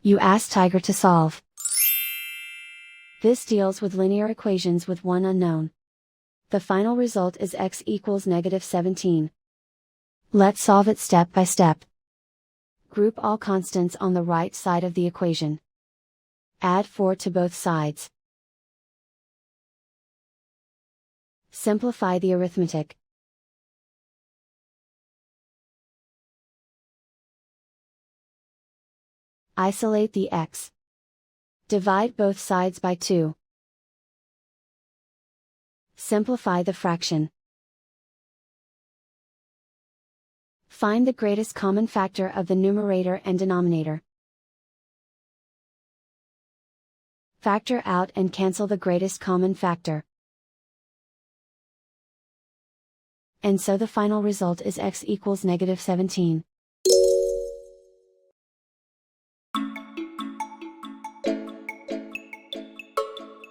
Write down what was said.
You ask Tiger to solve. This deals with linear equations with one unknown. The final result is x equals -17. Let's solve it step by step. Group all constants on the right side of the equation. Add 4 to both sides. Simplify the arithmetic. Isolate the x. Divide both sides by 2. Simplify the fraction. Find the greatest common factor of the numerator and denominator. Factor out and cancel the greatest common factor. And so the final result is x equals -17.